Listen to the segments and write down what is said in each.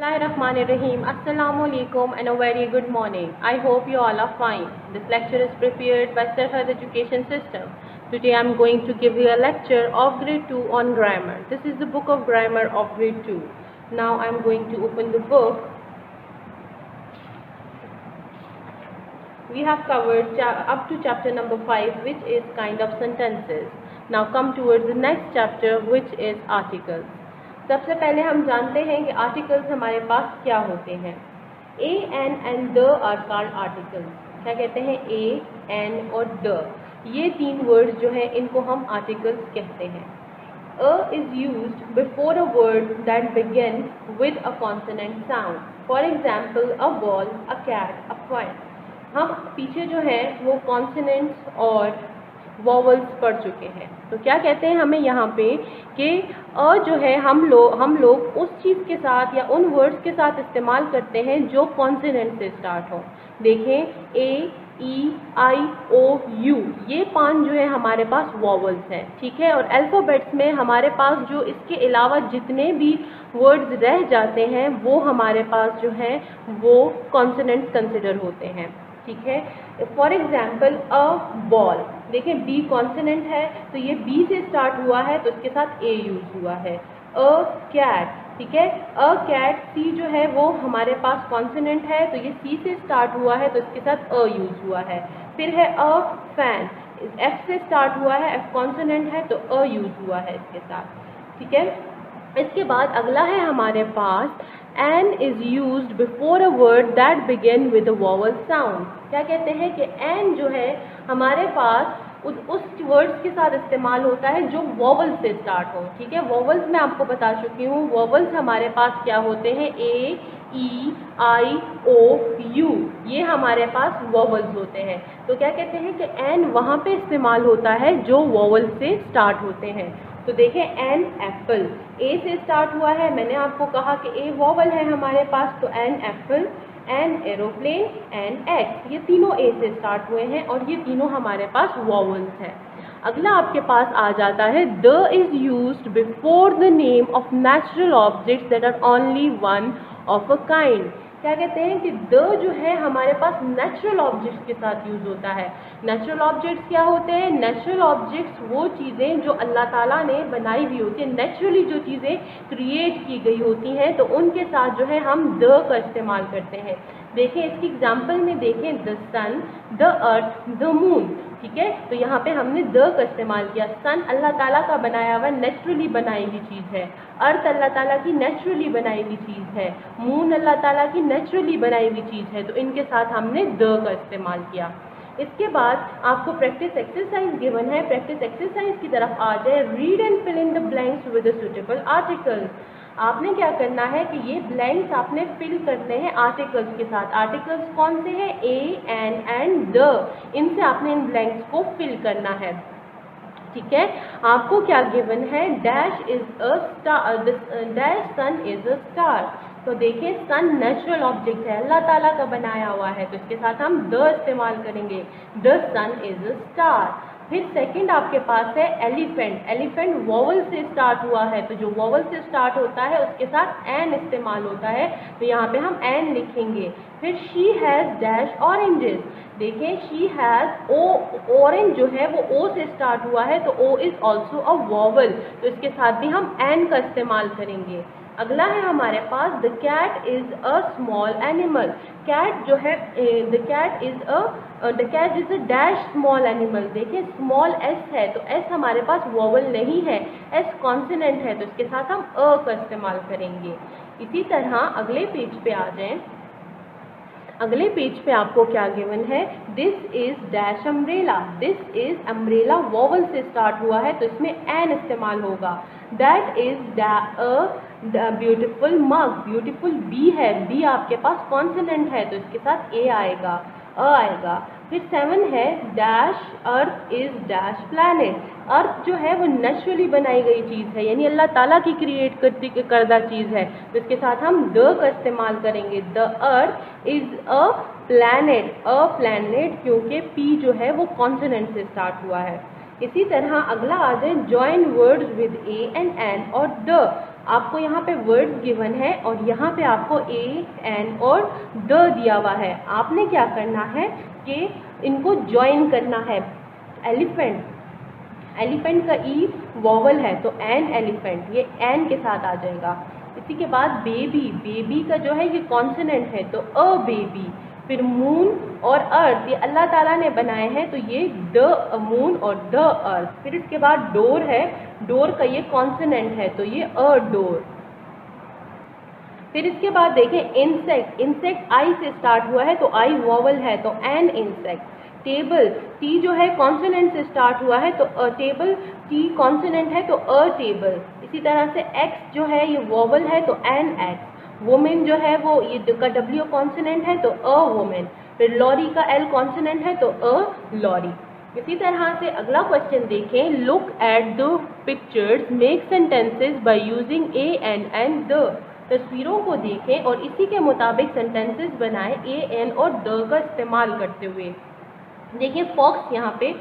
Bismillahirrahmanirrahim. Assalamu alaikum and a very good morning. I hope you all are fine. This lecture is prepared by Sarhad Education System. Today I am going to give you a lecture of grade 2 on grammar. This is the book of grammar of grade 2. Now I am going to open the book. We have covered up to chapter number 5, which is kind of sentences. Now come towards the next chapter, which is articles. सबसे पहले हम जानते हैं कि articles हमारे पास क्या होते हैं. A an and the are called articles. क्या कहते हैं? ए एन और द, ये तीन वर्ड्स जो हैं इनको हम आर्टिकल्स कहते हैं. A is used before a word that begin with a consonant sound. For example a ball, a cat, a coin. हम पीछे जो है वो कॉन्सोनेंट्स और वॉवल्स पढ़ चुके हैं. तो क्या कहते हैं हमें यहाँ पे कि अ जो है हम लोग उस चीज़ के साथ या उन वर्ड्स के साथ इस्तेमाल करते हैं जो कॉन्सोनेंट से स्टार्ट हो. देखें, ए, ई, आई, ओ, यू, ये 5 जो है हमारे पास वॉवल्स हैं. ठीक है. और अल्फ़ाबेट्स में हमारे पास जो इसके अलावा जितने भी वर्ड्स रह जाते हैं वो हमारे पास जो हैं वो कॉन्सोनेंट्स कंसिडर होते हैं. ठीक है. फॉर एग्जाम्पल अ बॉल, देखें बी कॉन्सोनेंट है तो ये बी से स्टार्ट हुआ है तो इसके साथ ए यूज हुआ है. अ कैट, ठीक है, अ कैट, सी जो है वो हमारे पास कॉन्सोनेंट है तो ये सी से स्टार्ट हुआ है तो इसके साथ अ यूज हुआ है. फिर है अ फैन, एफ से स्टार्ट हुआ है, एफ कॉन्सोनेंट है तो अ यूज हुआ है इसके साथ. ठीक है. इसके बाद अगला है हमारे पास an is used before a word that begin with a vowel sound. क्या कहते हैं कि एन जो है हमारे पास उस वर्ड्स के साथ इस्तेमाल होता है जो वॉवल से स्टार्ट हो. ठीक है. वॉवल्स मैं आपको बता चुकी हूँ. वॉवल्स हमारे पास क्या होते हैं? ए, ई, आई, ओ, यू, ये हमारे पास वॉवल्स होते हैं. तो क्या कहते हैं कि एन वहाँ पे इस्तेमाल होता है जो वॉवल से स्टार्ट होते हैं. तो देखें, एन एप्पल, ए से स्टार्ट हुआ है, मैंने आपको कहा कि ए वॉवल है हमारे पास, तो an apple, an aeroplane, an axe, ये तीनों ए से स्टार्ट हुए हैं और ये तीनों हमारे पास वॉवल्स हैं. अगला आपके पास आ जाता है the is used before the name of natural objects that are only one of a kind. क्या कहते हैं कि द जो है हमारे पास नेचुरल ऑब्जेक्ट्स के साथ यूज होता है. नेचुरल ऑब्जेक्ट्स क्या होते हैं? नेचुरल ऑब्जेक्ट्स वो चीज़ें जो अल्लाह ताला ने बनाई हुई होती है, नेचुरली जो चीज़ें क्रिएट की गई होती हैं तो उनके साथ जो है हम द का इस्तेमाल करते हैं. देखें इसकी एग्जाम्पल में, देखें the sun, the earth, the moon. ठीक है. तो यहाँ पे हमने द का इस्तेमाल किया. सन अल्लाह ताला का बनाया हुआ नेचुरली बनाई हुई चीज़ है. अर्थ अल्लाह ताला की नेचुरली बनाई हुई चीज़ है. मून अल्लाह ताला की नेचुरली बनाई हुई चीज़ है. तो इनके साथ हमने द का इस्तेमाल किया. इसके बाद आपको प्रैक्टिस एक्सरसाइज गिवन है. प्रैक्टिस एक्सरसाइज की तरफ आ जाए. Read and fill in the blanks with the suitable articles. आपने क्या करना है कि ये ब्लैंक्स आपने फिल करने हैं आर्टिकल्स के साथ. आर्टिकल्स कौन से हैं? A, an and the. इनसे आपने इन ब्लैंक्स को फिल करना है. ठीक है. आपको क्या गिवन है? Dash is a star, dash sun is a star. तो देखिए सन नेचुरल ऑब्जेक्ट है, अल्लाह ताला का बनाया हुआ है, तो इसके साथ हम द इस्तेमाल करेंगे. The sun is a star. फिर सेकंड आपके पास है एलिफेंट. एलिफेंट वॉवल से स्टार्ट हुआ है तो जो वॉवल से स्टार्ट होता है उसके साथ एन इस्तेमाल होता है तो यहाँ पे हम एन लिखेंगे. फिर शी हैज़ डैश ऑरेंजेस. देखें शी हैज़, ओ ऑरेंज जो है वो ओ से स्टार्ट हुआ है तो O is also a vowel, तो इसके साथ भी हम एन का इस्तेमाल करेंगे. अगला है हमारे पास the cat is a small animal. Cat जो है the cat is a dash small animal. देखिए स्मॉल एस है तो एस हमारे पास वॉवल नहीं है, एस कॉन्सोनेंट है तो इसके साथ हम अ का इस्तेमाल करेंगे. इसी तरह अगले पेज पे आ जाएं. अगले पेज पे आपको क्या गिवन है? This is dash umbrella. This is umbrella vowel से स्टार्ट हुआ है तो इसमें एन इस्तेमाल होगा. That is a beautiful mug. Beautiful B है, बी आपके पास कॉन्सोनेंट है तो इसके साथ ए आएगा, अ आएगा. फिर 7 है dash earth is dash planet. Earth जो है वो नेचुरली बनाई गई चीज़ है, यानी अल्लाह ताला की क्रिएट करदा चीज़ है तो इसके साथ हम द का इस्तेमाल करेंगे. The earth is a planet क्योंकि पी जो है वो कॉन्सोनेंट से स्टार्ट हुआ है. इसी तरह अगला आ जाए join words with a and an और द. आपको यहाँ पे वर्ड्स गिवन है और यहाँ पे आपको ए एन और द दिया हुआ है। आपने क्या करना है कि इनको ज्वाइन करना है। एलिफेंट, एलिफेंट का ई वॉवल है तो एन एलिफेंट, ये एन के साथ आ जाएगा। इसी के बाद बेबी, बेबी का जो है ये कॉन्सोनेंट है तो अ बेबी। फिर मून और अर्थ, ये अल्लाह ताला ने बनाए हैं तो ये द मून और द अर्थ। फिर इसके बाद डोर है, डोर का ये कॉन्सोनेंट है तो ये अ डोर। फिर इसके बाद देखें इंसेक्ट, इंसेक्ट आई से स्टार्ट हुआ है तो आई वॉवल है तो एन इंसेक्ट। टेबल, टी जो है कॉन्सोनेंट से स्टार्ट हुआ है तो अ टेबल, टी कॉन्सोनेंट है तो अ टेबल। इसी तरह से एक्स जो है ये वॉवल है तो एन एक्स। वुमेन जो है वो ये का डब्ल्यू कॉन्सोनेंट है तो अ वुमेन। फिर लॉरी का एल कॉन्सोनेंट है तो अ लॉरी। इसी तरह से अगला क्वेश्चन देखें, look at the pictures, make sentences by using A and the. तस्वीरों को देखें और इसी के मुताबिक सेंटेंसेस बनाएं ए एन और द का इस्तेमाल करते हुए। देखिए फॉक्स यहाँ पे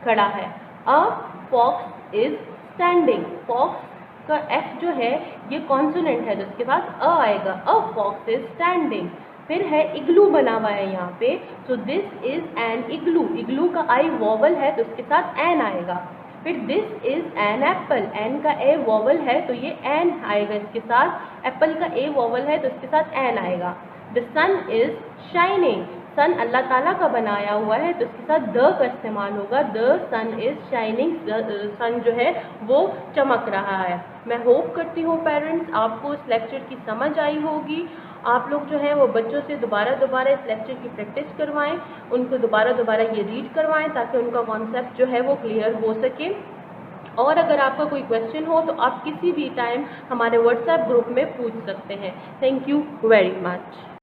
खड़ा है, a fox is standing. Fox का एफ जो है ये कॉन्सोनेंट है तो इसके बाद अ आएगा, अ फॉक्स इज स्टैंडिंग। फिर है इग्लू बना हुआ है यहाँ पे, सो दिस इज एन इग्लू। इग्लू का आई वॉवल है तो इसके साथ एन आएगा। फिर this is an apple, an का ए वॉवल है तो ये एन आएगा इसके साथ। एप्पल का ए वॉवल है तो इसके साथ एन आएगा। द सन इज शाइनिंग, सन अल्लाह ताला का बनाया हुआ है तो इसके साथ द का इस्तेमाल होगा। द सन इज शाइनिंग, सन जो है वो चमक रहा है। मैं होप करती हूँ पेरेंट्स आपको इस लेक्चर की समझ आई होगी। आप लोग जो है वो बच्चों से दोबारा इस लेक्चर की प्रैक्टिस करवाएं, उनको दोबारा ये रीड करवाएं ताकि उनका कॉन्सेप्ट जो है वो क्लियर हो सके। और अगर आपका कोई क्वेश्चन हो तो आप किसी भी टाइम हमारे व्हाट्सएप ग्रुप में पूछ सकते हैं। Thank you very much.